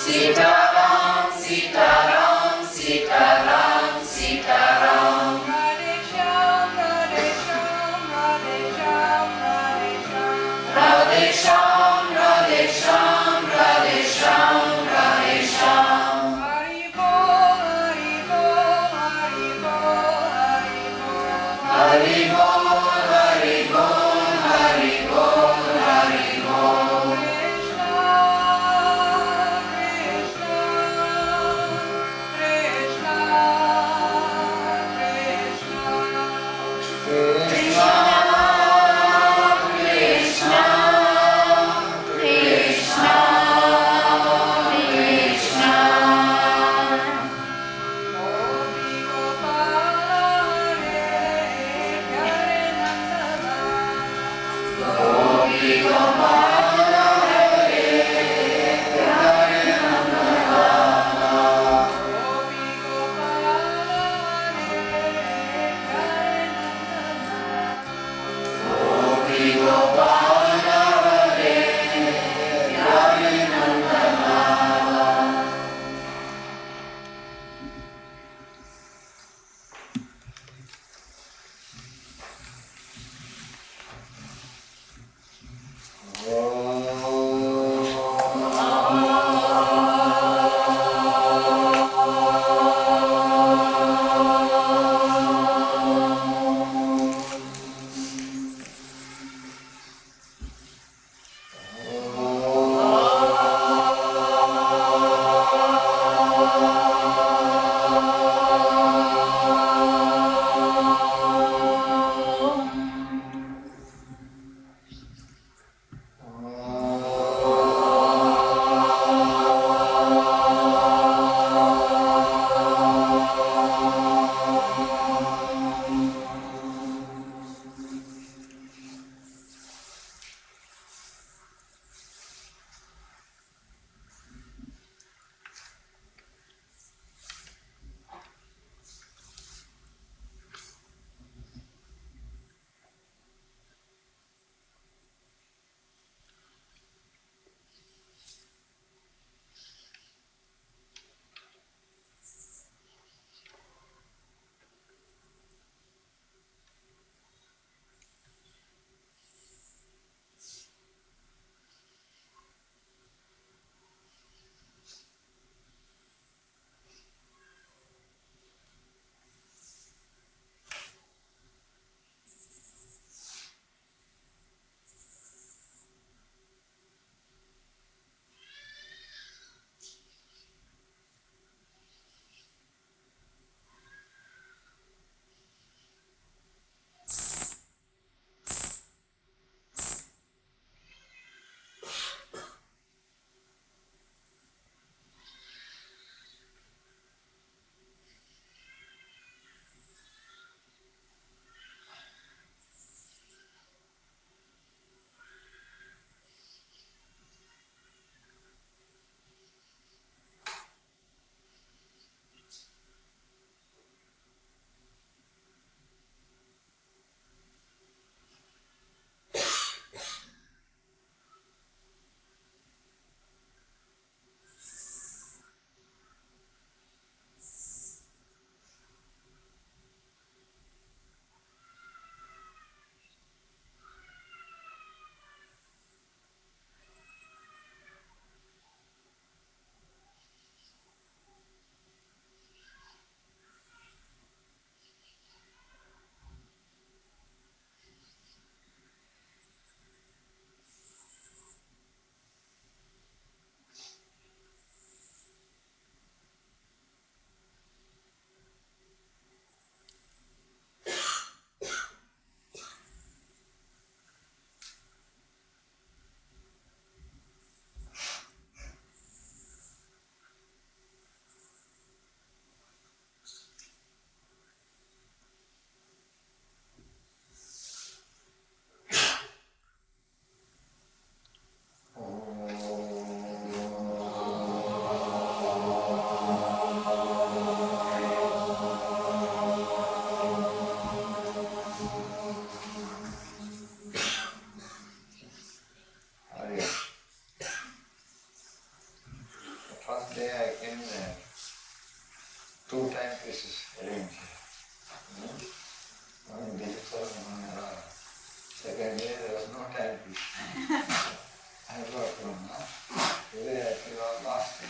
Sitaram, Sitaram, Sitaram, Sitaram. Radhe Shyam, Radhe Shyam, Radhe Shyam, Radhe Shyam. Hari Bol, Hari Bol, Hari Bol, Hari Bol. Hari Bol, Hari Bol, Hari Bol, Hari Bol. Krishna, Krishna, day I came there, 2 timepieces arranged. One digital and one analog. Second day there was no timepiece. I got one now. Today I feel all lost.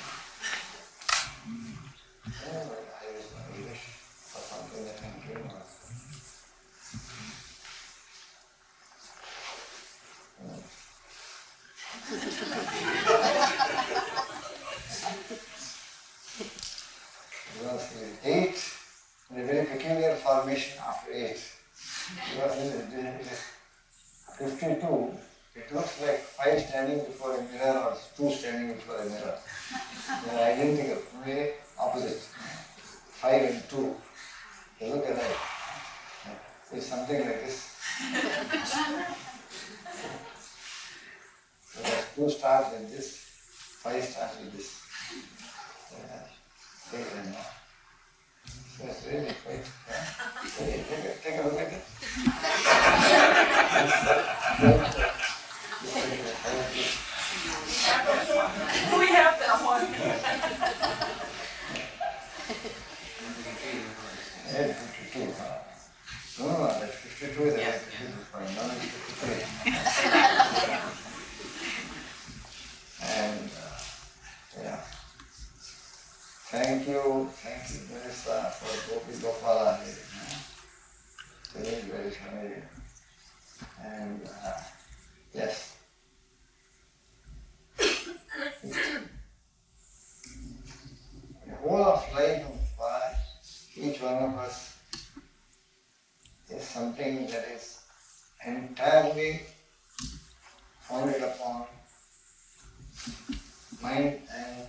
Anyway, I wish for something that I can dream of. Because the 8 is a very peculiar formation after 8. Because it is 52, it looks like 5 standing before a mirror or 2 standing before a mirror. They are identical, only opposite. 5 and 2. They look alike. It's something like this. Because 2 starts with this, 5 starts with this. Take them now. So it's really quite. Take a look at it. We have that one. 52. No, that's 52 is the right point. No, it's 53. And yeah. Thank you, Minister, for Gopi Gopala. Very, very familiar. And yes. The whole of life of each one of us is something that is entirely founded upon mind and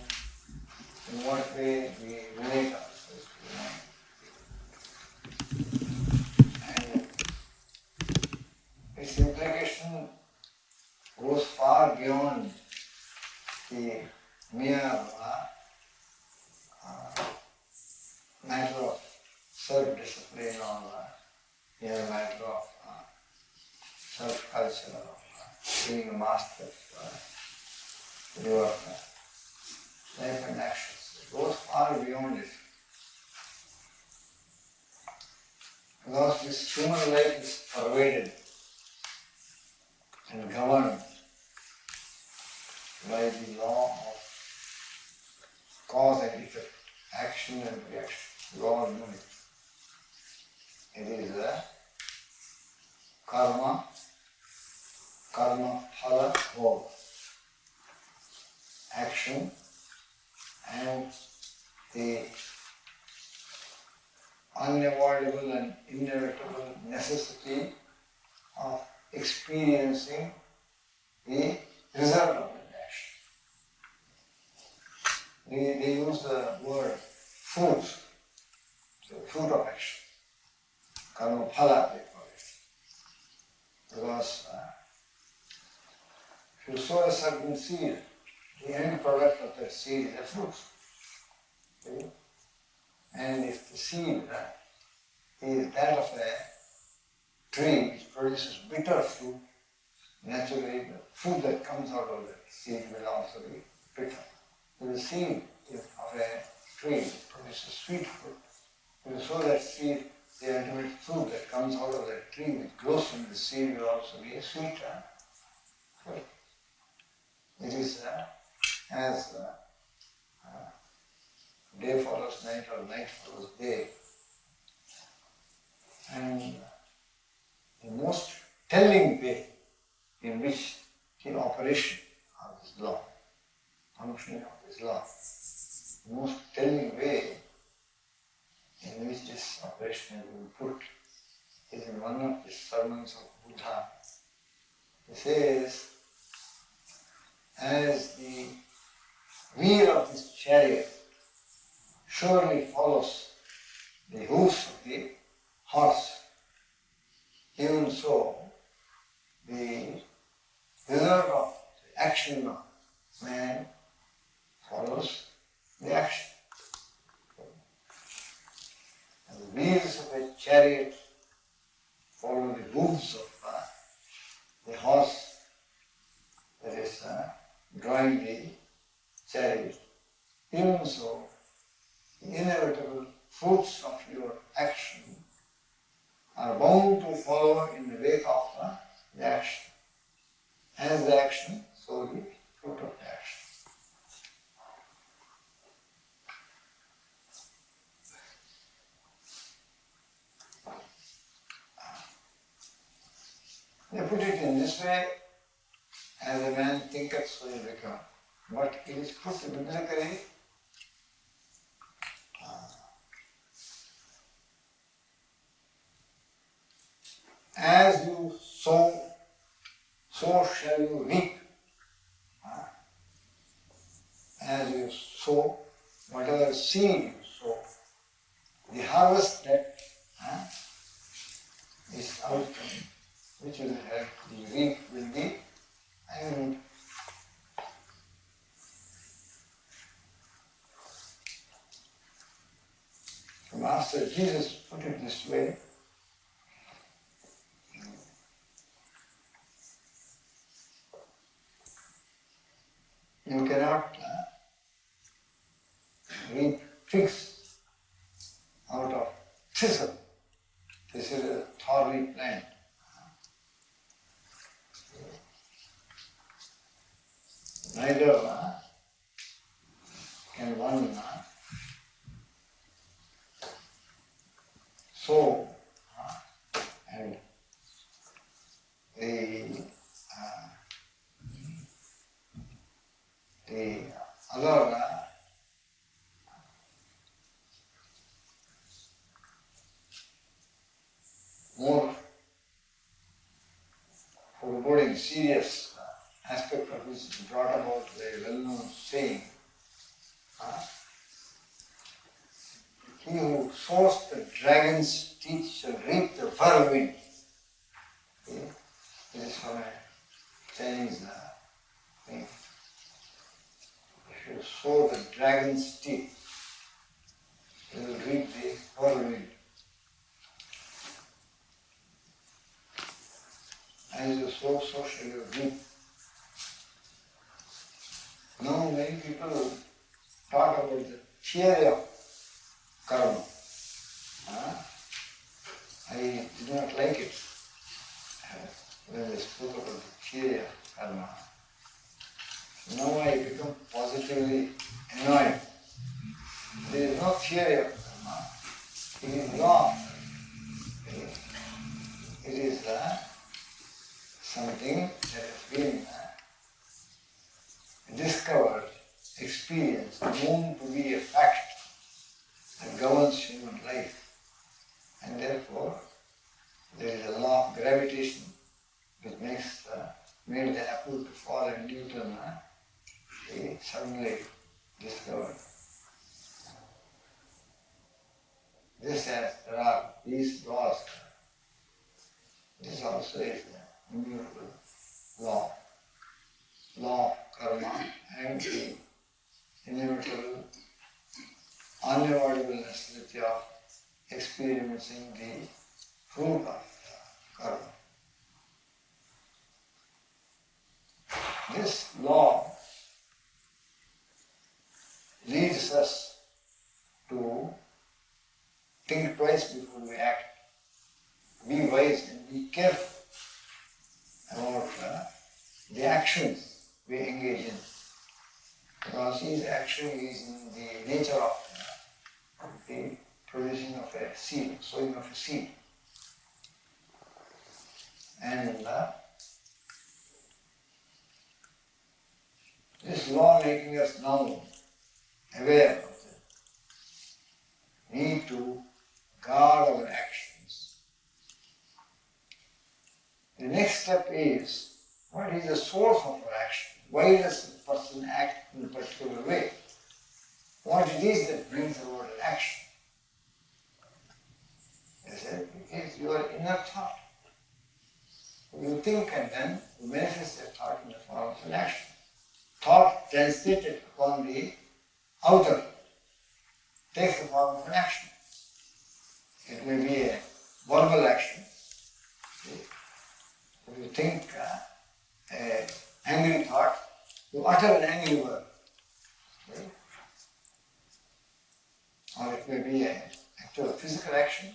in what way we relate ourselves to mind. And its implication goes far beyond the mere matter of self-discipline or mere matter of self-culture of being a master of your life and actions. It goes far beyond it. Because this human life is pervaded and governed by the law of cause and effect, action and reaction. You all know it. It is karma phala bhog, action and the unavoidable and inevitable necessity of experiencing the result of that action. They use the word fruit, the fruit of action. Karma phala they call it. Because if you sow a certain seed, the end product of that seed is a fruit. Okay? And if the seed is that of a tree which produces bitter fruit, naturally the fruit that comes out of that seed will also be bitter. If the seed is of a tree which produces sweet fruit, if you sow that seed, the ultimate fruit that comes out of that tree which grows from the seed will also be a sweet fruit. It is as day follows night or night follows day. And the most telling way in which the operation of this law, functioning of this law, the most telling way in which this operation has been put is in one of the sermons of Buddha. He says, as the wheel of this chariot surely follows the hoofs of the horse, even so the result of the action of man follows the action. And the wheels of a chariot follow the hooves of the horse that is drawing the chariot. Even so, the inevitable fruits of your action are bound to follow in the wake of the action. As the action, so the fruit of the action. They put it in this way, as a man thinketh, so he become. But it is put biblically as you sow, so shall you reap. As you sow, whatever seed you sow, the harvest that is outcome, which will help the reap will be, and the Master Jesus put it this way. You cannot reap figs out of thistle. This is a thorny plant. Neither can one sow and the other more foreboding, serious aspect of this is brought about a well-known saying. He who sows the dragon's teeth shall reap the whirlwind. Okay? This is from a Chinese thing. If you sow the dragon's teeth, you will reap the whirlwind. As you sow, so shall you reap. Now many people talk about the theory of karma. I did not like it when they spoke about the theory of karma. Now I become positively annoyed. There is no theory of karma. It is law. It is something that has been discovered, experienced, known to be a fact that governs human life. And therefore, there is a law of gravitation which made the apple to fall and Newton suddenly discovered. Just as there are these laws, this also is an immutable law. Law of karma and the inevitable, unavoidable necessity of experiencing the fruit of karma. This law leads us to think twice before we act. Be wise and be careful about the actions we engage in. Because each action is in the nature of the producing of a seed, sowing of a seed. And this law making us now aware of the need to guard our actions. The next step is, what is the source of our action? Why does a person act in a particular way? What it is that brings about an action? They said, it is your inner thought. You think and then you manifest that thought in the form of an action. Thought translated upon the outer takes the form of an action. It may be a verbal action. If you think an angry thought, you utter an angry word. it may be an actual physical action.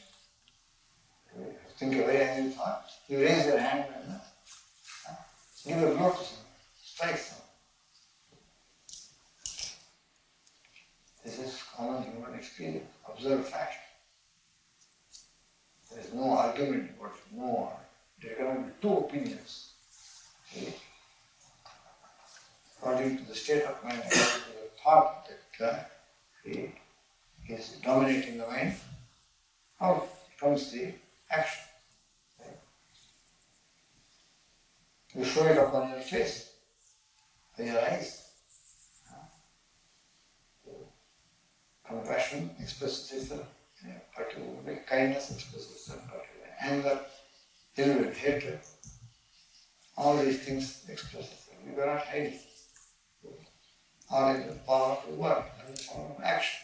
You think a very angry thought, you raise your hand and give a blow to someone, strike someone. This is common human experience, observed fact. There is no argument about it, no. There cannot be two opinions. See? According to the state of mind, according to the thought that is dominating the mind, out comes the action. You show it upon your face, with your eyes. Compassion expresses itself in a particular way, kindness expresses itself in a particular way, anger, ill will, hatred, all these things express itself. You cannot hide it. Or in the power of the word, and the form of action.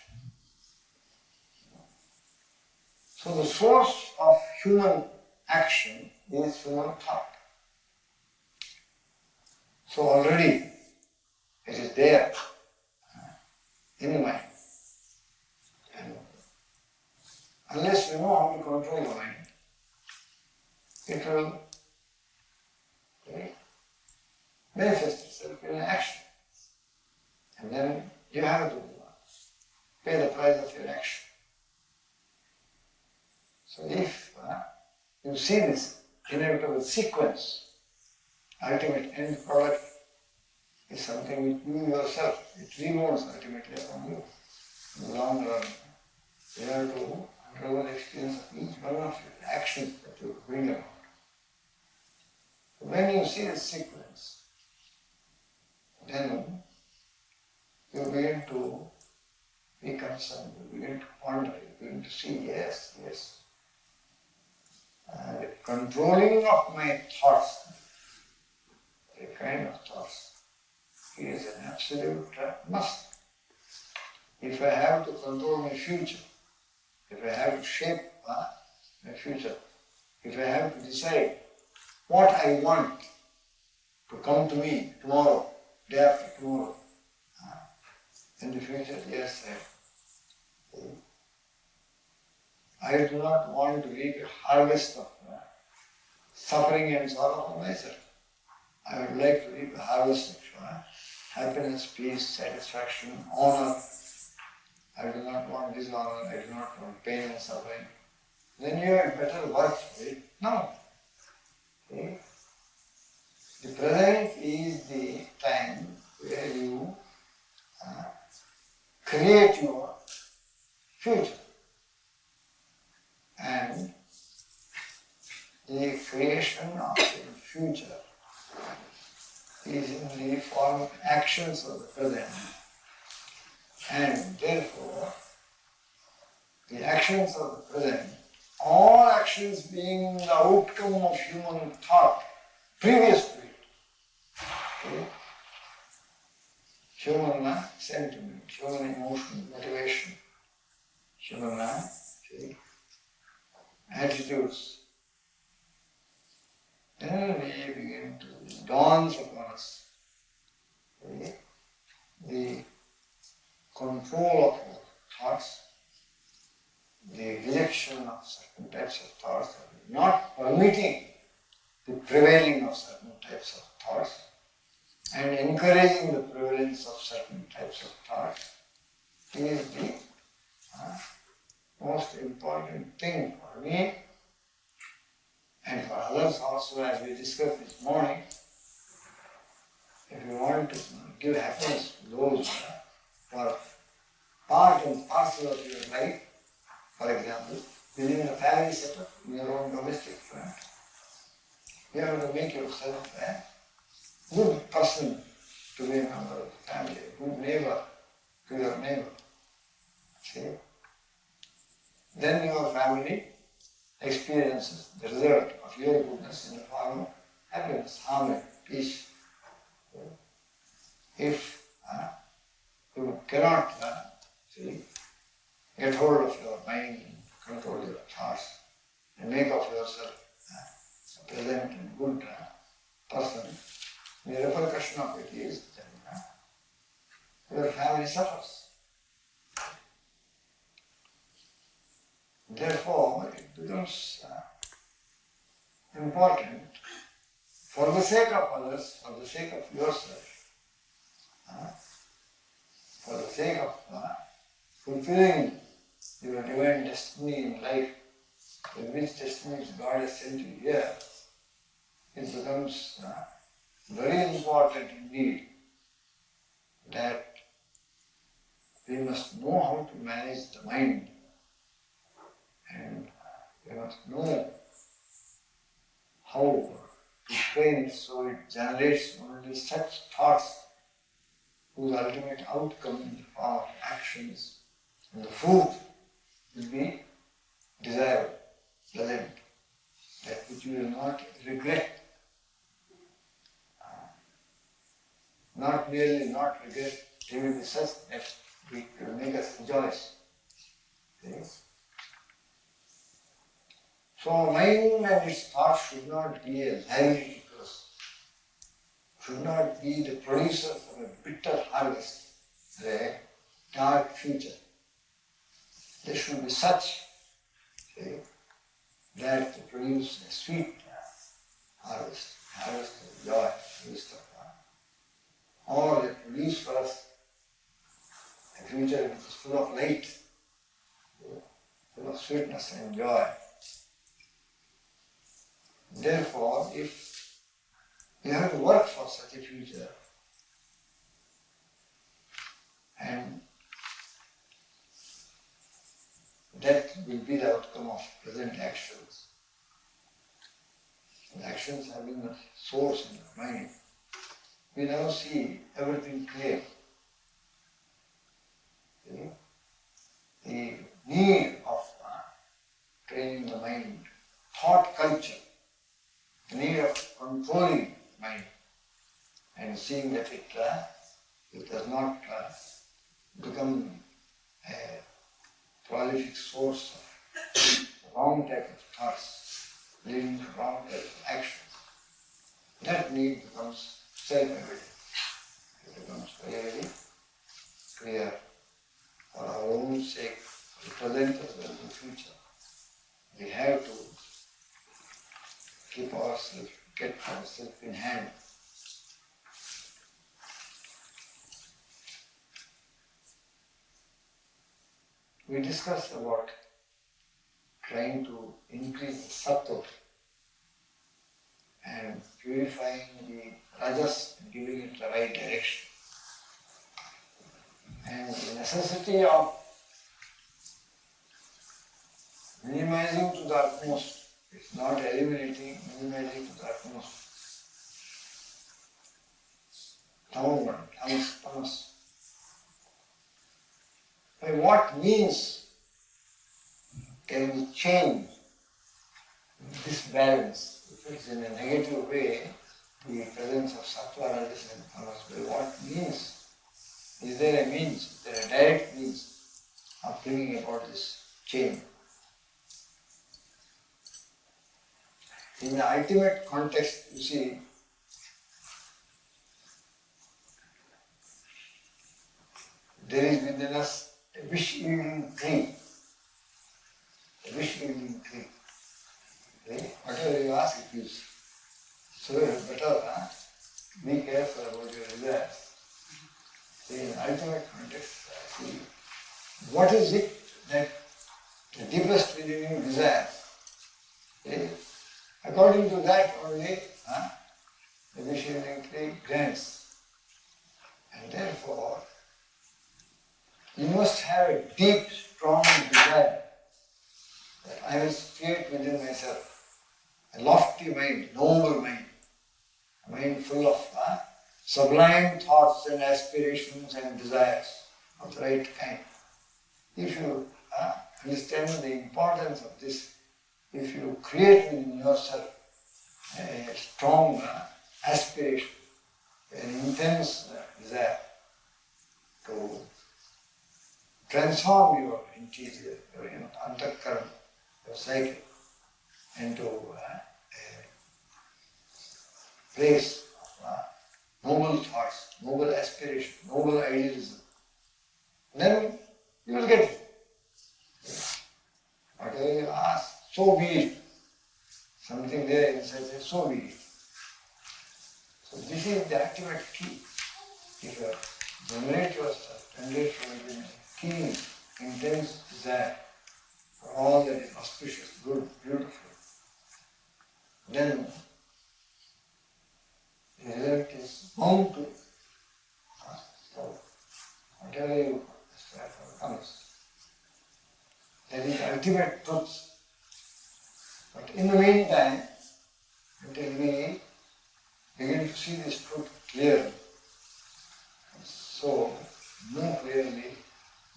So the source of human action is human thought. So already it is there in the mind. And unless you know how to control the mind, it will manifest itself in action. And then you have to pay the price of your action. So if you see this inevitable sequence, ultimate end product is something which you yourself, it remains ultimately upon you. In the long run, you have to undergo the experience of each one of your actions that you bring about. When you see this sequence, then you begin to be concerned, you begin to ponder, you begin to see, yes. The controlling of my thoughts, the kind of thoughts, is an absolute must. If I have to control my future, if I have to shape my future, if I have to decide what I want to come to me tomorrow, day after tomorrow, in the future, yes, I do not want to reap a harvest of suffering and sorrow for myself. I would like to reap a harvest of happiness, peace, satisfaction, honor. I do not want dishonor, I do not want pain and suffering. Then you had better work for it now. Okay? The present is the time where you create your future. And the creation of the future is in the form of actions of the present. And therefore, the actions of the present, all actions being the outcome of human thought previous to it, okay? Human sentiment, human emotion, motivation, human attitudes, then we begin to dawn upon us the control of our thoughts, the rejection of certain types of thoughts, not permitting the prevailing of certain types of thoughts, and encouraging the prevalence of certain types of thoughts is the most important thing for me and for others also, as we discussed this morning. If you want to give happiness to those who are part and parcel of your life, for example, within the family setup, in your own domestic front, you have to make yourself a good person to be a member of the family, a good neighbor to your neighbor. See? Then your family experiences the result of your goodness in the form of happiness, harmony, peace. If you cannot get hold of your mind and control your thoughts and make of yourself a pleasant and good person, the repercussion of it is that your family suffers. Therefore, it becomes important for the sake of others, for the sake of yourself, for the sake of fulfilling your divine destiny in life, which destinies God has sent you here, it becomes very important indeed that we must know how to manage the mind, and we must know how to train it so it generates only such thoughts whose ultimate outcome in the form of actions and the fruit will be desirable, pleasant, that which you will not regret. Not merely not regret, they will be such that it will make us rejoice. See? So mind and its thoughts should not be a liability to us, should not be the producers of a bitter harvest, a dark future. They should be such, see, that they produce a sweet harvest, harvest of joy, harvest of or they produce for us a future which is full of light, full of sweetness and joy. Therefore, if you have to work for such a future, and that will be the outcome of present actions. The actions have been the source in the mind. We now see everything clear. See? The need of training the mind, thought culture, the need of controlling mind, and seeing that it does not become a prolific source of wrong type of thoughts, leading to wrong type of actions. That need becomes self-evident. It becomes very clear for our own sake, for the present as well as the future. We have to keep ourselves, get ourselves in hand. We discussed about trying to increase the sattva and purifying the rajas and giving it the right direction. And the necessity of minimizing to the utmost, it's not eliminating, minimizing to the utmost. Tamas. By what means can we change this balance? If it's in a negative way, the presence of sattva, rajas and tamas, by what means? Is there a means, is there a direct means of bringing about this change? In the ultimate context, you see, there is within us a wish-yielding tree. A wish-yielding tree. See? Whatever you ask, it gives. So you better be careful about your desires. See, in the ultimate context, see, what is it that the deepest within you desires? See? According to that only, the wish-yielding tree grants. And therefore, you must have a deep, strong desire that I will create within myself a lofty mind, noble mind, a mind full of sublime thoughts and aspirations and desires of the right kind. If you understand the importance of this, if you create within yourself a strong aspiration, an intense desire to transform your interior, your antakaran, your psyche, into a place of noble thoughts, noble aspiration, noble idealism, then you will get it. Whatever so be it. Something there inside says, so be it. So this is the ultimate key. If you generate yourself, generate from within a keen, intense desire for all that is auspicious, good, beautiful, then the result is bound to so whatever you aspire for comes. That is the ultimate truth. But in the meantime, until we begin to see this truth clearly, so know clearly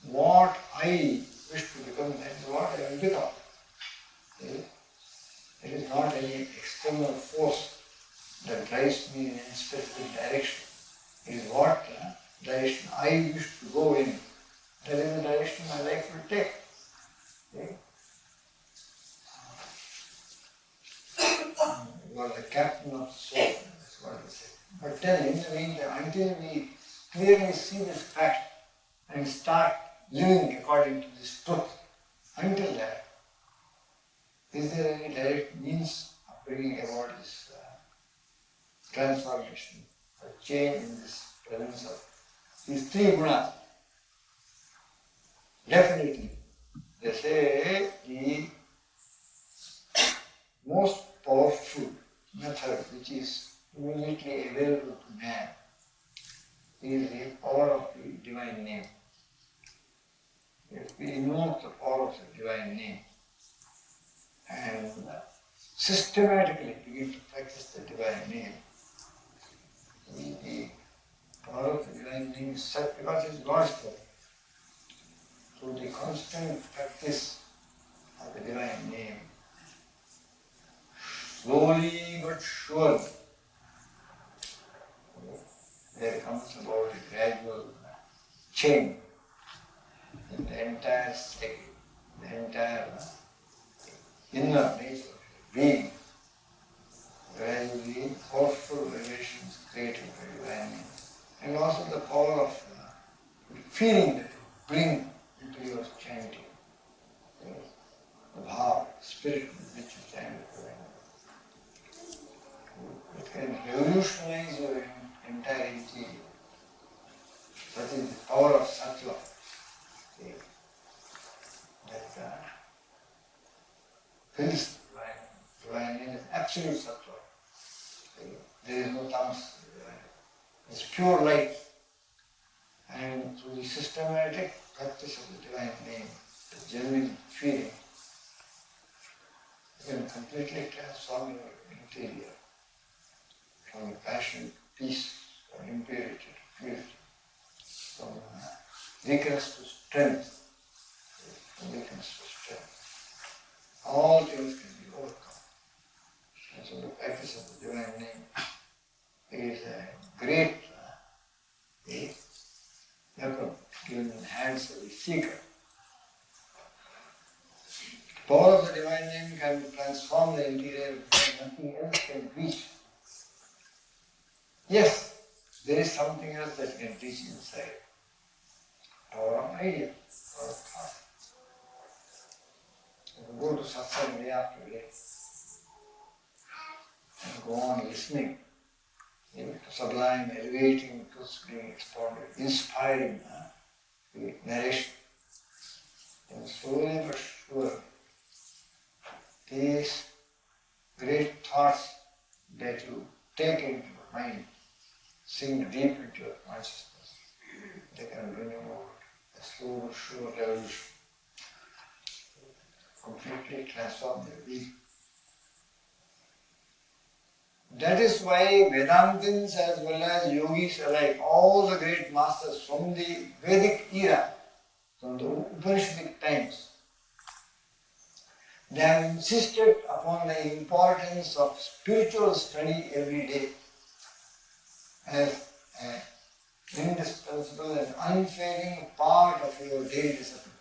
what I wish to become, that is what I will become. It is not any external force that drives me in any specific direction. It is what direction I wish to go in. That is the direction my life will take. You are the captain of the soul, that's what they say. But then in the meantime, until we clearly see this fact and start living according to this truth, until that, is there any direct means of bringing about this transformation, a change in this presence of these three gunas? Definitely. They say the most powerful method which is immediately available to man is the power of the divine name. If we invoke the power of the divine name and systematically begin to practice the divine name, the power of the divine name is such because it is God's power. Through the constant practice of the divine name, slowly but surely, there comes about a gradual change in the entire state, the entire inner nature of your being. Gradually, powerful vibrations created by divine name, and also the power of the feeling that you bring into your chanting, the bhav, spirit with which you chant the divine name. It can revolutionize your entire interior. That is the power of sattva. That fills divine name is absolute sattva. There is no tamas. It's pure light. And through the systematic practice of the divine name, the genuine feeling, you can completely transform your interior from passion to peace, from impurity to purity, from weakness to strength, from weakness to strength. All things can be overcome. And so the practice of the divine name is a great weapon given in the hands of the seeker. The power of the divine name can transform the interior because nothing else can reach. Yes, there is something else that can reach inside. Power of idea, power of thought. You can go to satsang day after day and go on listening to sublime, elevating truths being expounded, inspiring the narration. And slowly but surely, these great thoughts that you take into your mind sink deep into your consciousness. They can bring about a slow but sure revolution, completely transform your being. That is why Vedantins as well as yogis alike, all the great masters from the Vedic era, from the Upanishadic times, they have insisted upon the importance of spiritual study every day as an indispensable and unfailing part of your daily discipline,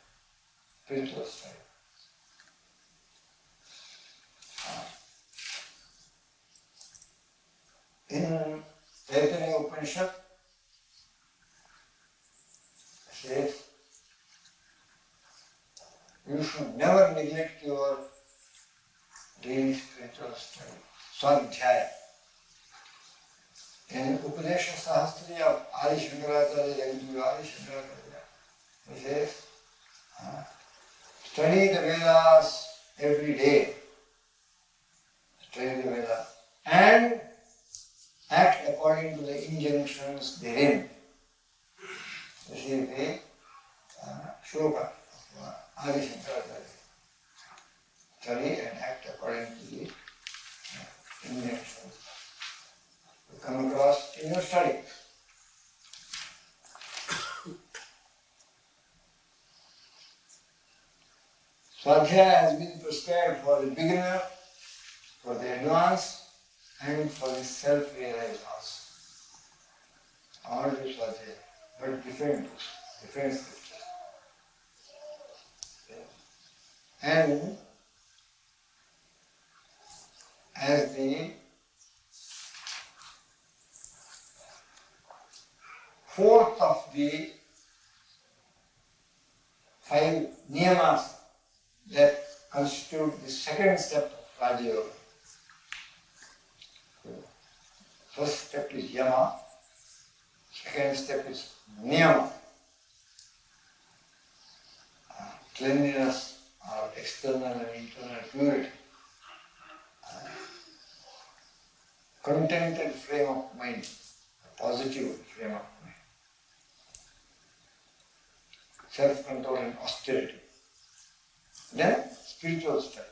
spiritual study. In Taittiriya Upanishad, it says, you should never neglect your daily spiritual study, Swadhyaya. In Upadesha Sahasraya of Adi Shankaracharya, Jagadguru Adi Shankaracharya, he says, study the Vedas every day, study the Vedas, and act according to the injunctions therein. This is the shloka of Adi Shankaracharya. Study and act according to the injunctions you come across in your study. Swadhyaya has been prescribed for the beginner, for the advanced, and for the self-realized also. All this Swadhyaya, but different books, different scriptures. And as the fourth of the 5 niyamas that constitute the second step of Raja Yoga. First step is yama, second step is niyama. Cleanliness or external and internal purity. Contented frame of mind, a positive frame of mind. Self-control and austerity. Then spiritual study.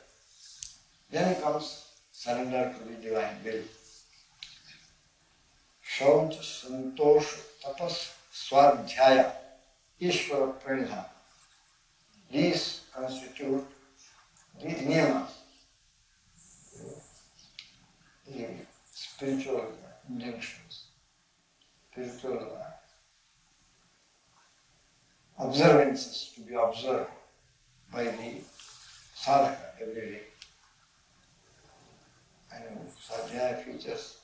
Then comes surrender to the divine will. Shauch, santosh, tapas, swadhyaya, ishvara pranidhana. These constitute the niyamas, the spiritual injunctions, spiritual observances to be observed by the sadhaka every day. And Swadhyaya features.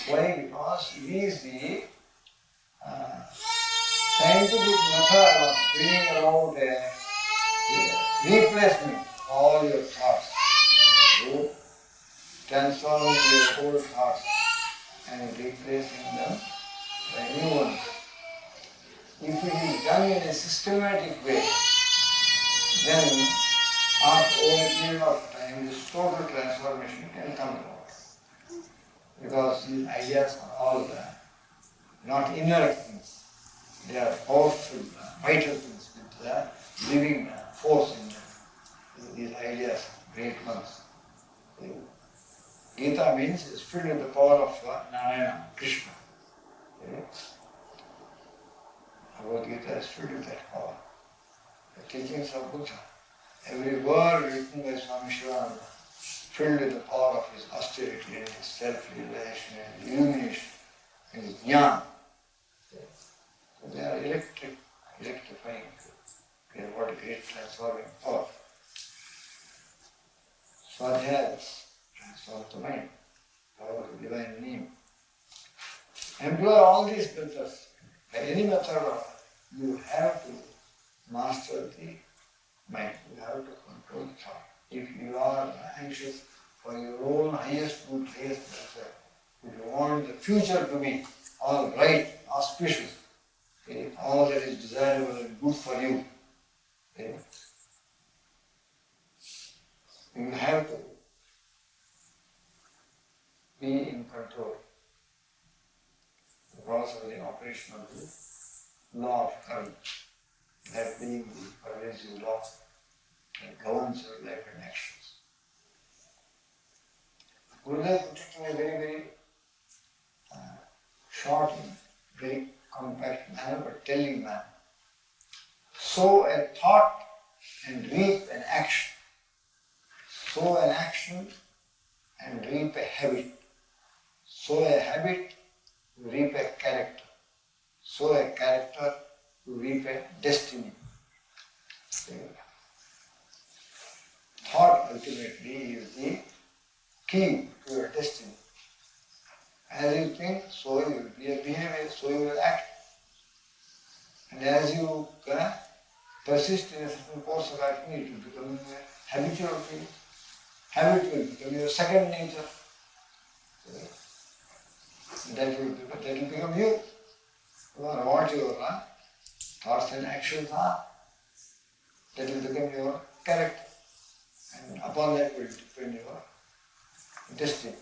Why? Because it is the scientific method of bringing about a replacement of all your thoughts. You transforming your old thoughts and replacing them by new ones. If it is done in a systematic way, then after over a period of time, this total transformation can come about. Because these ideas are all not inert things. They are powerful, vital things with living force in them. These ideas, great ones. Gita means it's filled with the power of Narayana, Krishna. Bhagavad Gita is filled with that power. The teachings of Buddha, every word written by Swami Chidananda, filled with the power of his austerity and his self-realization and his illumination and his jnana. So they are electrifying. They have got a great transforming power. Swadhyayas transform the mind, power of divine name. Employ all these methods. By any method, you have to master the mind. You have to control the thought. If you are anxious for your own highest good, highest welfare, if you want the future to be all right, auspicious, all that is desirable and good for you, you have to be in control. Because of the operation of the law of karma, that being the pervasive law that governs your life and actions. Gurudev put it in a very, very short and very compact manner, but telling manner. Sow a thought and reap an action. Sow an action and reap a habit. Sow a habit, you reap a character. Sow a character, you reap a destiny. Thought ultimately is the key to your destiny. As you think, so you will behave, so you will act. And as you persist in a certain course of action, it will become a habitual thing. habit will become your second nature. That will become you. What your thoughts and actions are. That will become your character. And upon that will depend your destiny.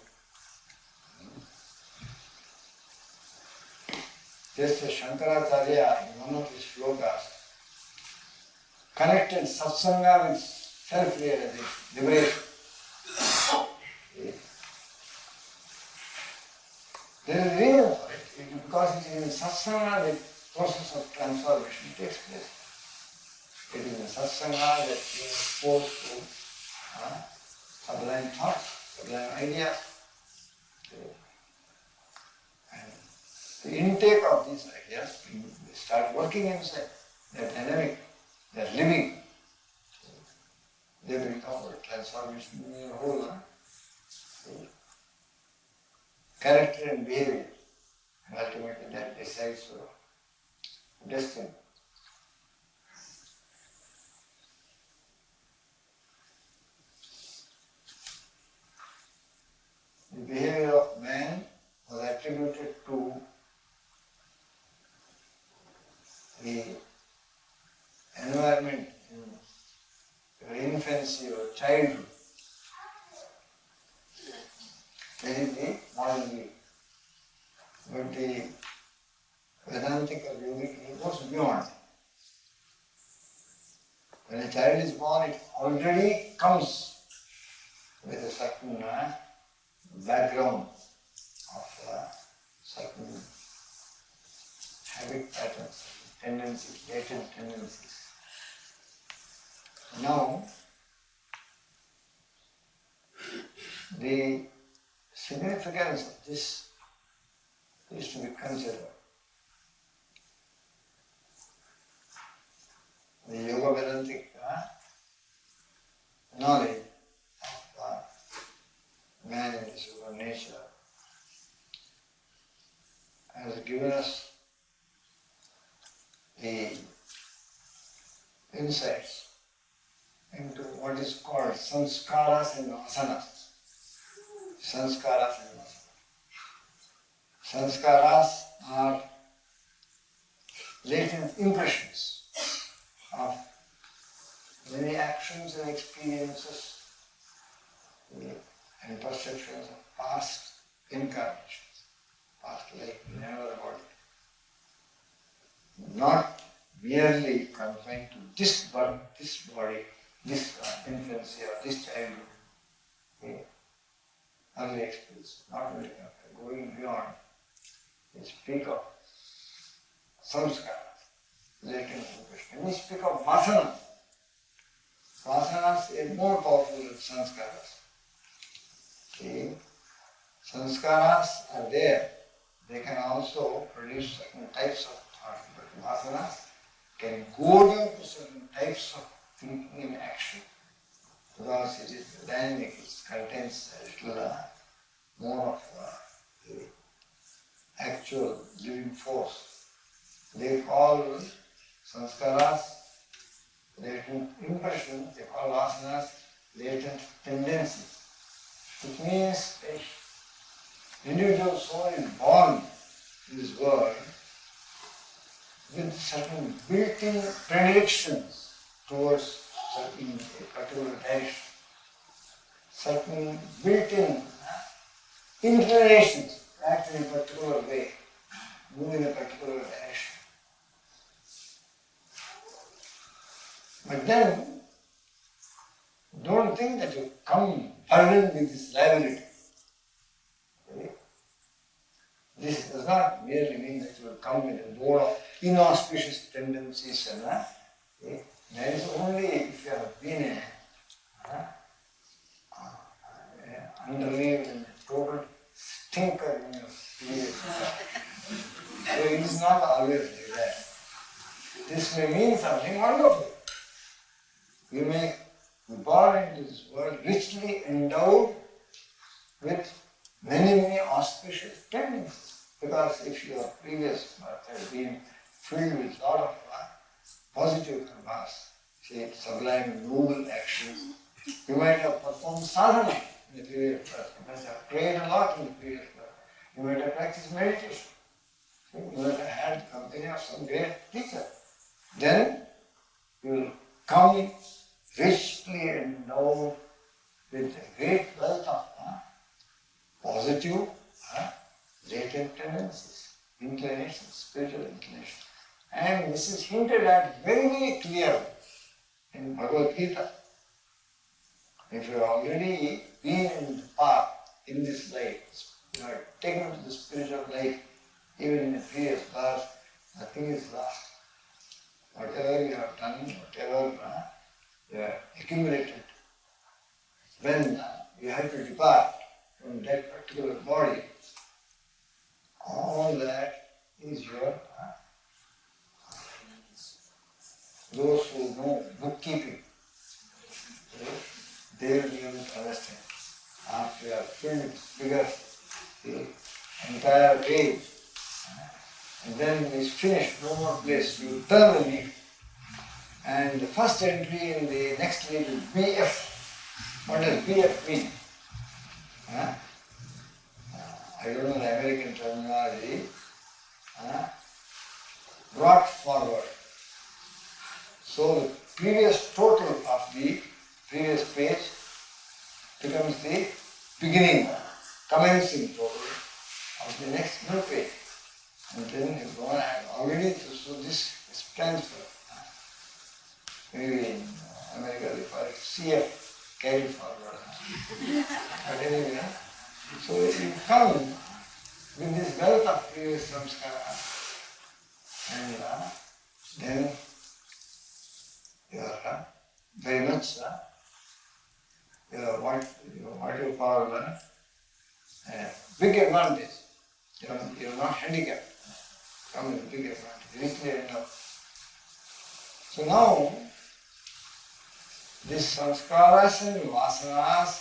Just as Shankaracharya in one of his slokas connected satsanga with self-realization, liberation. There is a reason for it, because it is in satsanga the process of transformation takes place. It is in satsanga that you are exposed to sublime thoughts, sublime ideas. And the intake of these ideas, they start working inside. They are dynamic, they are living. They will become a transformation in your whole character and behavior. And ultimately that decides your destiny. The behavior of man was attributed to the environment in your infancy or childhood. That is the modern view. But the Vedantic or Yogic view goes beyond. When a child is born, it already comes with a certain background of certain habit patterns, tendencies, latent tendencies. Now, the significance of this is to be considered. The Yoga Vedantic knowledge of man and his human nature has given us the insights into what is called sanskaras and asanas. Sanskaras and asanas. Sanskaras are latent impressions of many actions and experiences and perceptions of past incarnations, past life in another body. Not merely confined to this birth, this body, this infancy or this childhood, early experience, not only going beyond. We speak of samskaras, latent impression. We speak of vasanas. Vasanas are more powerful than sanskaras. Sanskaras are there. They can also produce certain types of thought, but vasanas can go down to certain types of thinking and action. Because it is dynamic, it contains a little more of the actual living force. They call sanskaras latent impressions, they call vasanas latent tendencies. It means an individual soul is born in this world with certain built-in predilections towards certain particular direction, certain built-in inclinations to act in a particular way, move in a particular direction. But then, don't think that you come burdened with this liability. Okay? This does not merely mean that you will come with a load of inauspicious tendencies and okay? That is only if you have been underlaid and a total stinker in your previous life. So it is not always like that. This may mean something wonderful. You may be born into this world richly endowed with many auspicious tendencies. Because if your previous birth has been filled with a lot of positive karmas, say sublime noble actions, You might have performed sadhana in the previous birth. You must have prayed a lot in the previous birth. You might have practiced meditation. You might have had the company of some great teacher. Then you will come richly endowed with a great wealth of positive, latent tendencies, inclinations, spiritual inclinations. And this is hinted at very, very clearly in Bhagavad Gita. If you have already been in the path, in this life, you are taken to the spiritual life, even in the previous birth, nothing is lost. Whatever you have done, whatever you have accumulated, when you have to depart from that particular body, all that is your, those who know bookkeeping, they will be able to understand. After you have filled with figures, the entire page, and then it is finished, no more place, you turn the leaf. And the first entry in the next leaf is BF. What does BF mean? I don't know the American terminology. Brought forward. So the previous total of the previous page becomes the beginning, commencing total of the next new page. And then you go on already, so this is transfer. Maybe in America they call it CF, carry forward. But anyway, so you come with this wealth of previous samskara, and then you are very much, you are what you call a big advantage. You are not handicapped. Come with big advantage, richly enough. So now, these samskaras and vasanas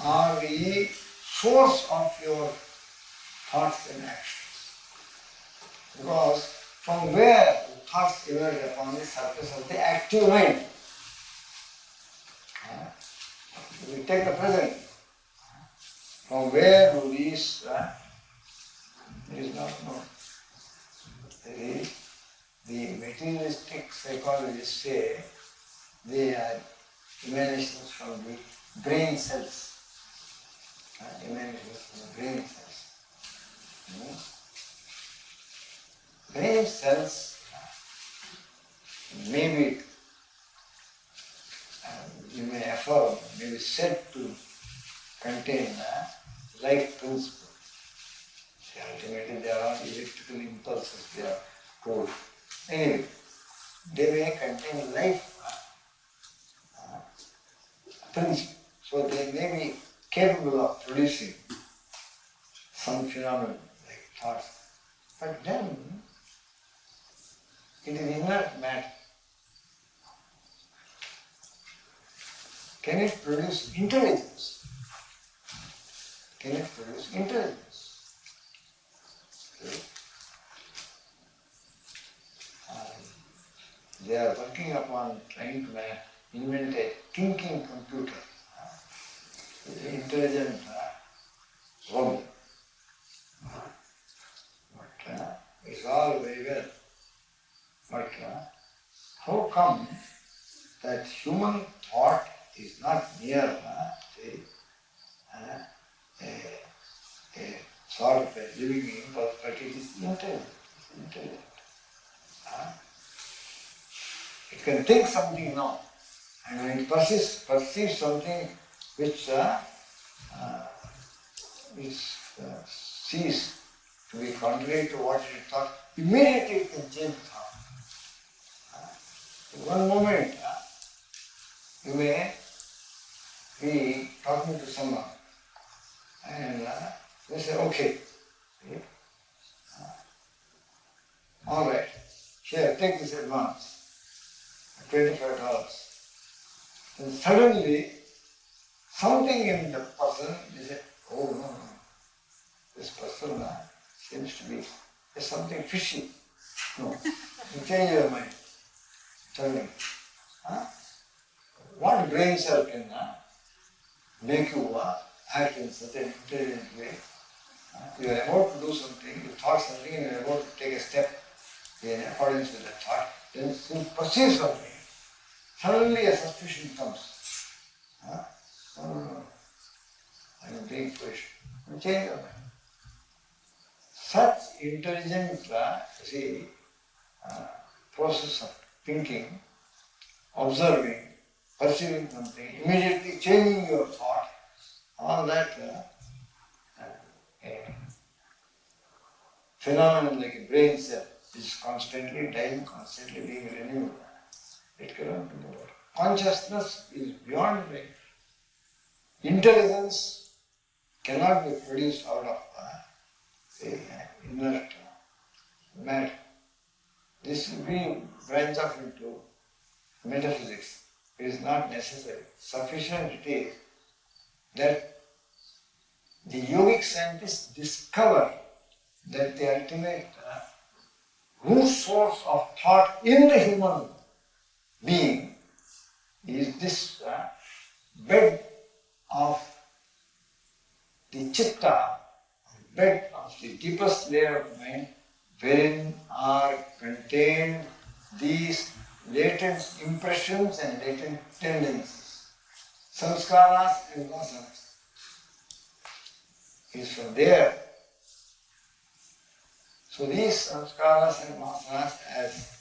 are the source of your thoughts and actions. Because from where the thoughts emerge upon the surface of the active mind? We take the present. From where do these, it is not known. The materialistic psychologists say they are emanations from the brain cells. Emanations from the brain cells. Brain cells may be, you may affirm, may be said to contain life principle. Ultimately, they are all electrical impulses, they are told. Anyway, they may contain life principle. So they may be capable of producing some phenomenon like thoughts. But then, it is inert matter. Can it produce intelligence? Can it produce intelligence? They are working upon trying to invent a thinking computer, intelligent robot. But it's all very well. But how come that human thought is not mere a sort of a living impulse, but it is intelligent. It can think something now, and when it perceives something which sees to be contrary to what it thought, immediately it can change thought. In one moment, you may be talking to someone, and they say, okay, all right, here, take this advance. $25. And suddenly, something in the person, they say, oh no, this person seems to be, there's something fishy. No, you change your mind. Suddenly. what brain cell can make you act in such an intelligent way? You are about to do something, you thought something, and you are about to take a step in accordance with that thought, then you perceive something. Suddenly a suspicion comes. No. I am being foolish. You change your mind. Such intelligent, process of thinking, observing, perceiving something, immediately changing your thought, all that a phenomenon like a brain cell is constantly dying, constantly being renewed. It cannot be over. Consciousness is beyond brain. Intelligence cannot be produced out of inert matter. This will be branch off into metaphysics. It is not necessary. Sufficient it is that the yogic scientists discover that the ultimate root source of thought in the human being is this bed of the chitta, bed of the deepest layer of mind, wherein are contained these latent impressions and latent tendencies, samskaras and vasanas. It is from there. So these samskaras and vasanas, as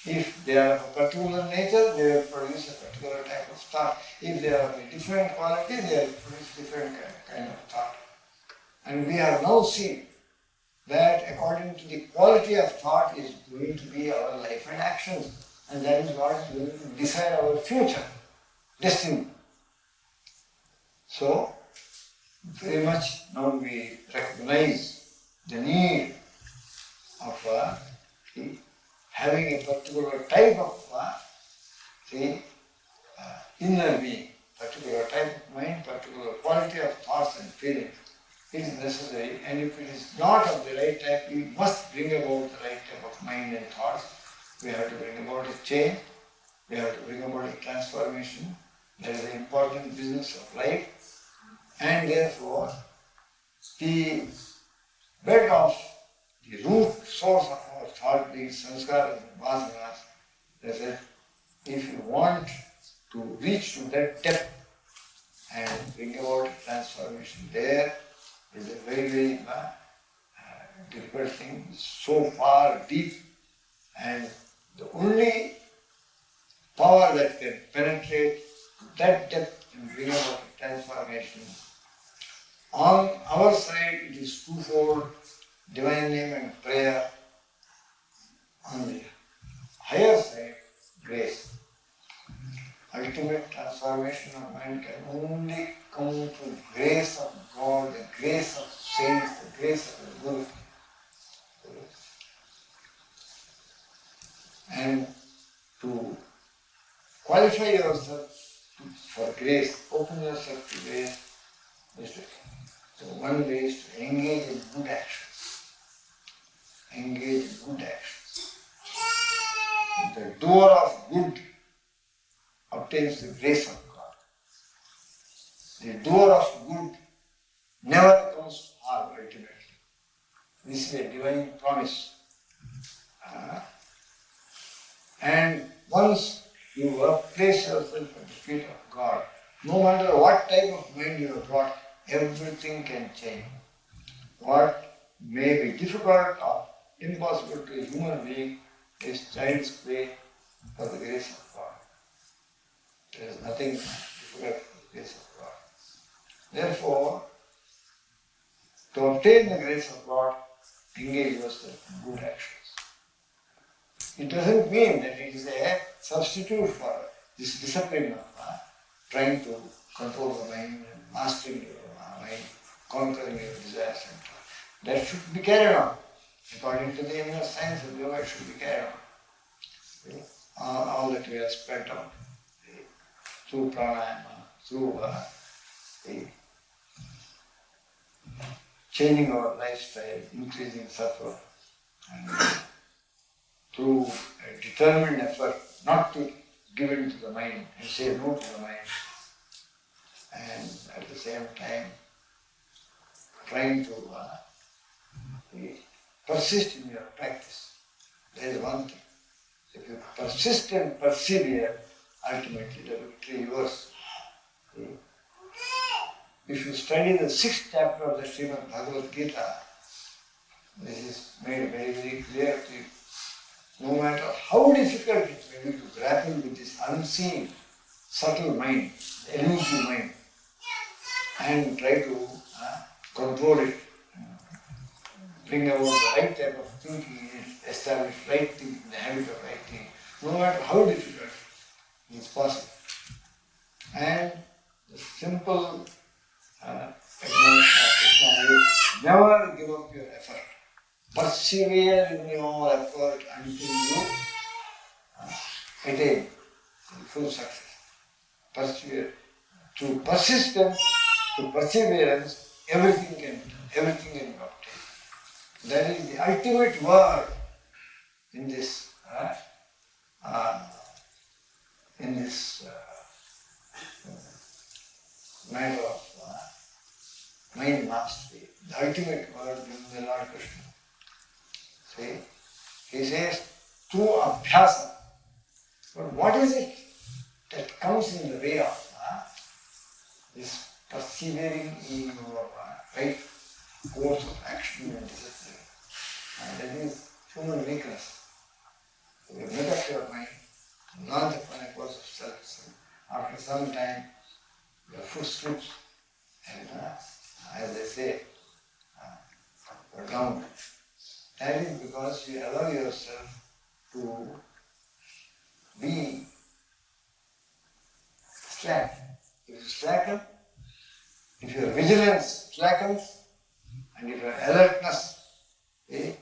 if they are of a particular nature, they will produce a particular type of thought. If they are of a different quality, they will produce different kind of thought. And we have now seen that according to the quality of thought is going to be our life and actions. And that is what is going to decide our future, destiny. So, very much now we recognize the need of having a particular type of inner being, particular type of mind, particular quality of thoughts and feelings. It is necessary, and if it is not of the right type, we must bring about the right type of mind and thoughts. We have to bring about a change, we have to bring about a transformation. That is the important business of life. And therefore, the bed of the root source of our thought being sanskaras and vasanas, they said, if you want to reach to that depth and bring about a transformation there, is a very, very difficult thing. It's so far deep, and the only power that can penetrate that depth and bring about a transformation. On our side, it is twofold: divine name and prayer. On the higher side, grace. Ultimate transformation of mind can only come through grace of God, the grace of saints, the grace of the Guru. And to qualify yourself for grace, open yourself to grace, so one way is to engage in good actions. Engage in good actions. The doer of good obtains the grace of God. The doer of good never comes to harm ultimately. This is a divine promise. And once you place yourself at the feet of God, no matter what type of mind you have brought, everything can change. What may be difficult or impossible to a human being is child's play for the grace of God. There is nothing difficult for the grace of God. Therefore, to obtain the grace of God, engage yourself in good actions. It doesn't mean that it is a substitute for this discipline of trying to control the mind and mastering your mind, conquering your desires and all. That should be carried on. According to the inner science of yoga, it should be carried on. All that we have spent on through pranayama, through changing our lifestyle, increasing sattva, and through a determined effort not to given to the mind and say no to the mind. And at the same time, trying to persist in your practice. That is one thing. If you persist and persevere, ultimately the victory is yours. If you study the 6th chapter of the Srimad Bhagavad Gita, this is made very, very clear to you. No matter how difficult it may be to grapple with this unseen, subtle mind, the elusive mind, and try to control it, bring about the right type of thinking, establish right thinking, the habit of right thinking, no matter how difficult, it is possible. And the simple admonishment is never give up your effort. Persevere in your effort until you attain full success. Persevere. Through persistence, through perseverance, everything can be obtained. That is the ultimate word in this matter of mind mastery. The ultimate word is the Lord Krishna. See, he says through abhyasa. But what is it that comes in the way of this persevering in your right course of action and discipline? And that is human weakness. You make up your mind, launch upon a course of self. After some time, your foot slips and, as they say, you're down. That is because you allow yourself to be slack. If you slacken, if your vigilance slackens, and if your alertness is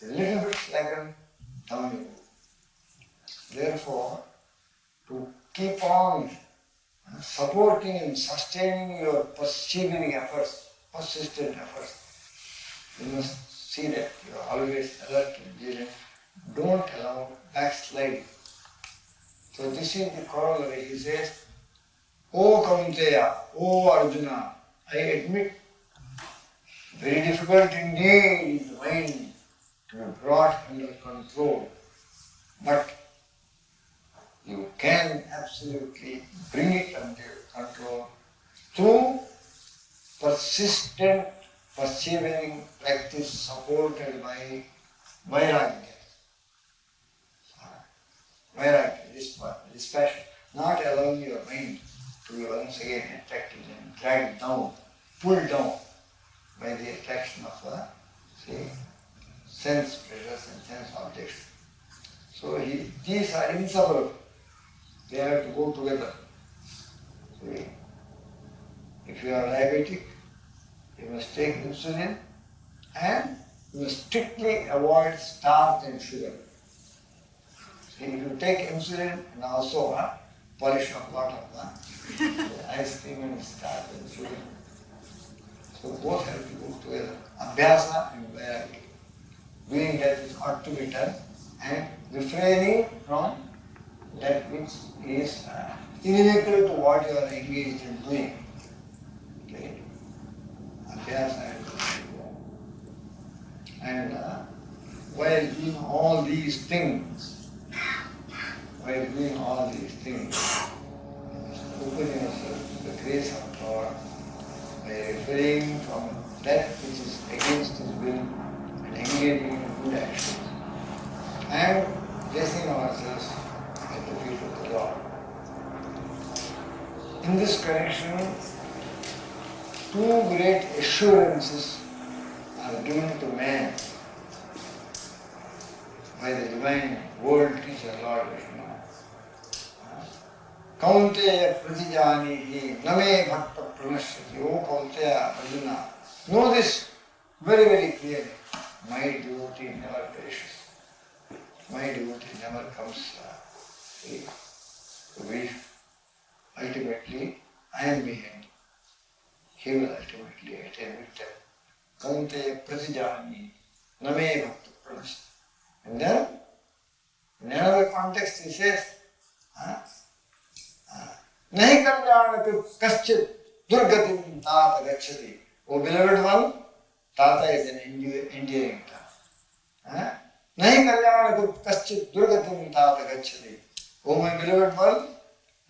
a little bit slackened, down you go. Therefore, to keep on supporting and sustaining your persevering efforts, persistent efforts, you must see that you are always alert and vigilant. Don't allow backsliding. So this is the corollary. He says, O Kaunteya, O Arjuna, I admit, very difficult indeed is the mind to be brought under control. But you can absolutely bring it under control through persistent, persevering practice supported by vairagya. Vairagya, this passion, not allowing your mind to be once again attracted and dragged down, pulled down by the attraction of sense pleasures and sense objects. So these are inseparable. They have to go together. See? If you are diabetic, you must take insulin and you must strictly avoid starch and sugar. See, if you take insulin and also polish of lot of ice cream and starch and sugar. So both have to go together. Abhyasa and vairagya. Doing that which ought to be done and refraining from that which is inimical to what you are engaged in doing. Okay? Abhyasa and while doing all these things, open yourself to the grace of God by refraining from that which is against His will and engaging in good actions and placing ourselves at the feet of the Lord. In this connection, two great assurances are given to man by the divine world teacher Lord Vishnu. Kaunteya pratijanihi name bhakta pranashyati. O Kaunteya Arjuna, know this very, very clearly. My devotee never perishes. My devotee never comes to grief. Ultimately, I am behind. He will ultimately attain victory. Kaunteya pratijanihi name bhakta pranashyati. And then, in another context, he says, Nahi kalyanaka kaschit durgatim tata gacchati. O beloved one, tata is an endearing term. Nahi kalyanaka kaschit durgatim tata gacchati. O my beloved one,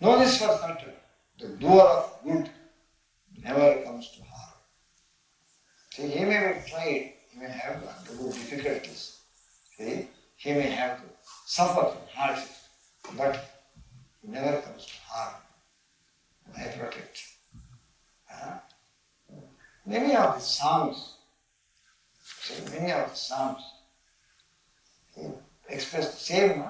know this for certain. The doer of good never comes to harm. See, he may be tried, he may have to undergo difficulties. See, he may have to suffer from hardship, but he never comes to harm. I protect. Many of the Psalms, express the same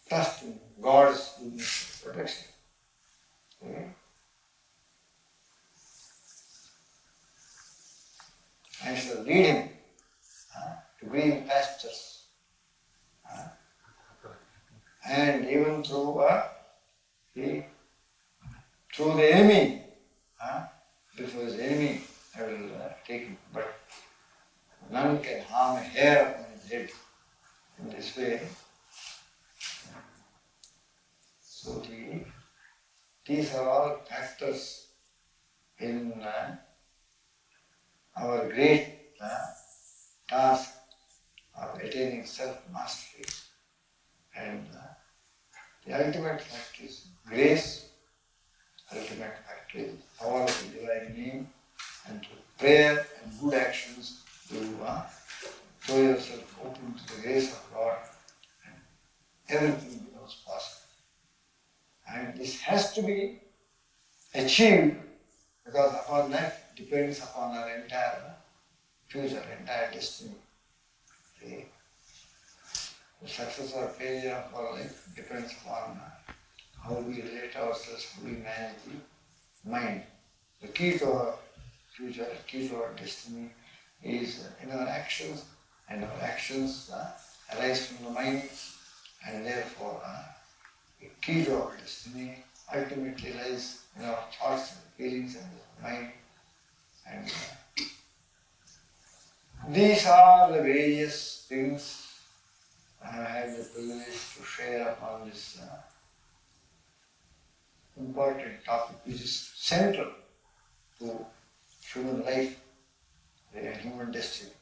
trust in God's goodness and protection. I shall lead him to green pastures. And even through the enemy, before his enemy, I will take him. But none can harm a hair upon his head in this way. So these are all factors in our great task of attaining self-mastery. And the ultimate fact is grace, ultimate fact is power of the divine name, and through prayer and good actions you throw yourself open to the grace of God, and everything becomes possible. And this has to be achieved because upon that depends upon our entire future, entire destiny. The success or failure of our life depends upon how we relate ourselves, how we manage the mind. The key to our future, the key to our destiny is in our actions, and our actions arise from the mind, and therefore the key to our destiny ultimately lies in our thoughts and feelings and the mind. And these are the various things I have had the privilege to share upon this important topic, which is central to human life and human destiny.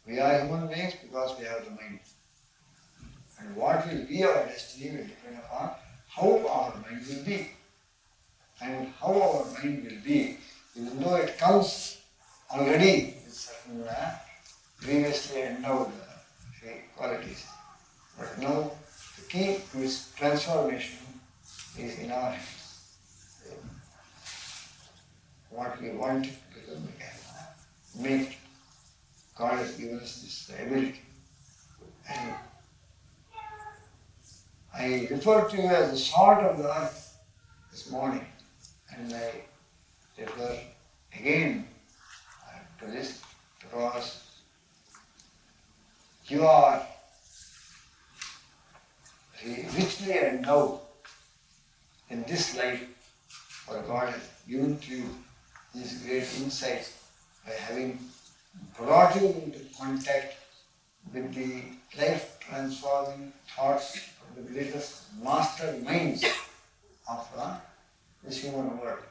We are human beings because we have the mind. And what will be our destiny will depend upon how our mind will be. And how our mind will be, even though it comes already with certain previously endowed qualities. But now the key to its transformation is in our hands. What we want it to become, we can make it. God has given us this ability. And I refer to you as the salt of the earth this morning, and I refer again to this because you are richly endowed in this life, for God has given to you these great insights by having brought you into contact with the life-transforming thoughts of the greatest master minds of this human world.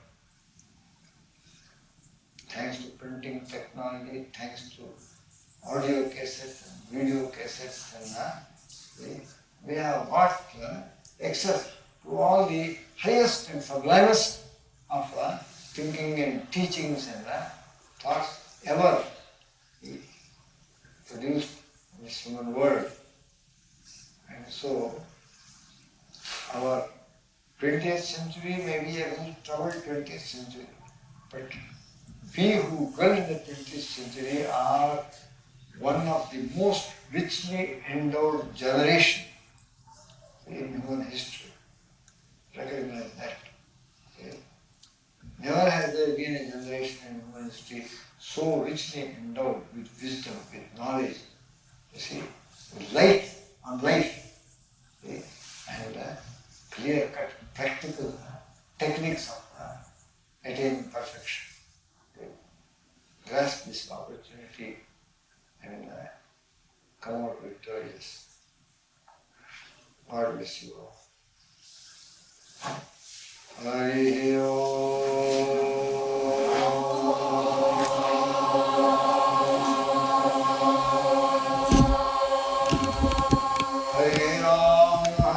Thanks to printing technology, thanks to audio cassettes and video cassettes, and we have got access to all the highest and sublimest of thinking and teachings and thoughts ever produced in this human world. And so, our 20th century may be a very troubled 20th century, but we who dwell in the 20th century are one of the most richly endowed generation in human history. Recognize that. Okay? Never has there been a generation in human history so richly endowed with wisdom, with knowledge, you see, with light on life, okay? And clear-cut, practical techniques of attaining perfection. Okay? Grasp this opportunity and come out victorious. God bless you all. Hari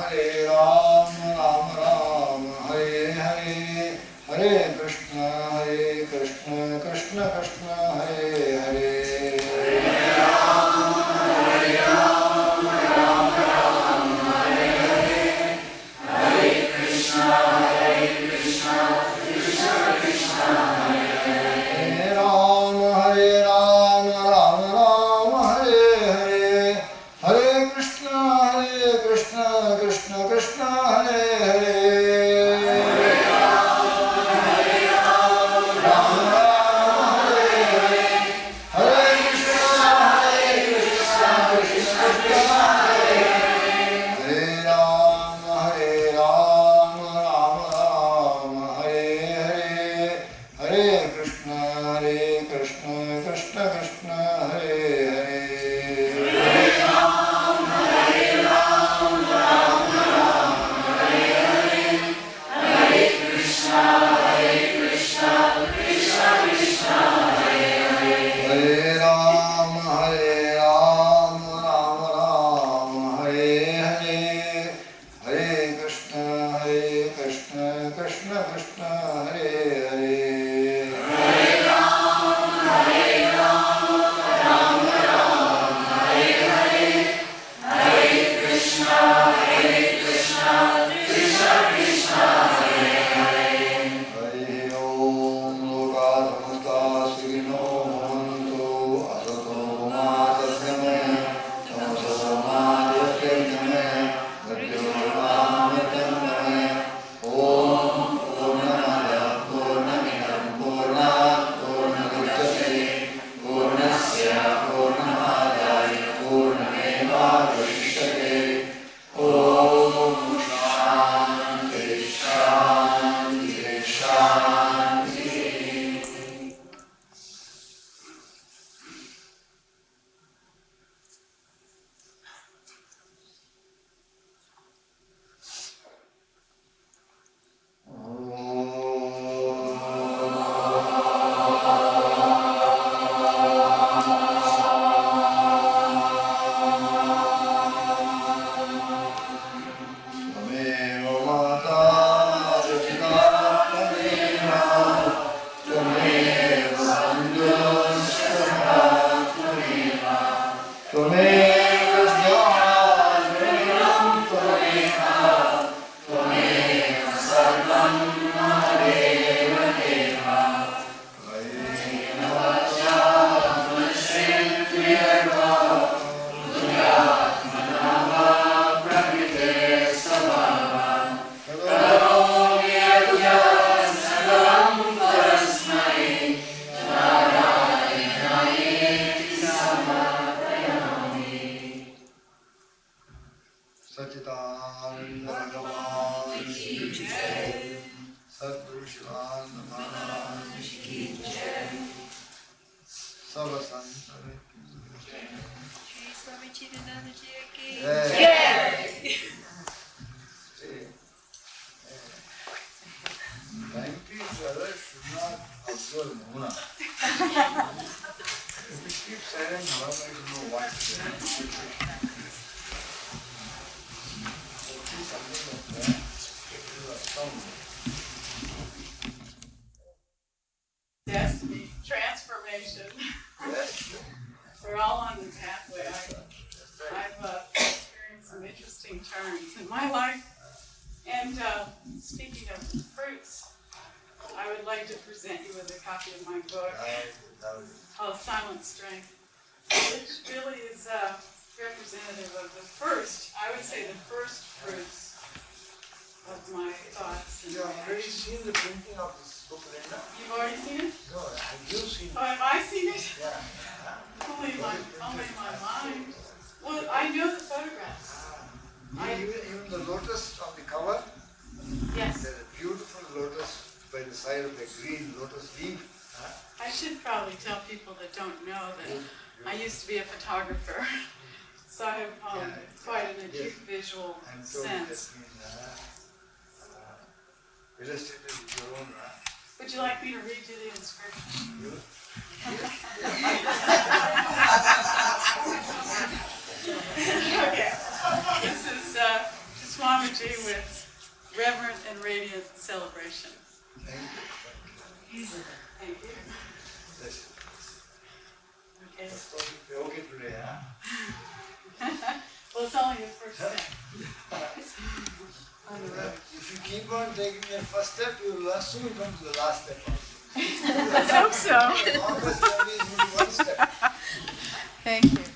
Hare Ram, Ram Ram, Hare Hare, Hare Krishna, Krishna Krishna, Hare Hare. Swami Chidananda ji. Yay! 90 brothers should not observe Muna. If we keep silent, how am I to know what to say? Something like that. Destiny, transformation. Yes. We're all on the pathway. I've experienced some interesting turns in my life. And speaking of fruits, I would like to present you with a copy of my book called Silent Strength, which really is representative of the first, I would say the first fruits of my thoughts. You have already seen the printing of this book, Linda? You've already seen it? No, have you seen it? Oh, have I seen it? Yeah. Only in my mind. Well, I know the photographs. Even the lotus on the cover? Yes. There's a beautiful lotus by the side of the green lotus leaf. I should probably tell people that don't know that I used to be a photographer. So I have quite an acute visual And so it sense. has been illustrated with your own. Would you like me to read you the inscription? You? Okay. This is Swamiji with reverent and radiant celebration. Thank you. Thank you. Yes. Okay. Okay today, huh? Well, it's only the first step on the road. If you keep on taking the first step, you will soon come to the last step. Let's hope so. The longest journey is only one step. Thank you.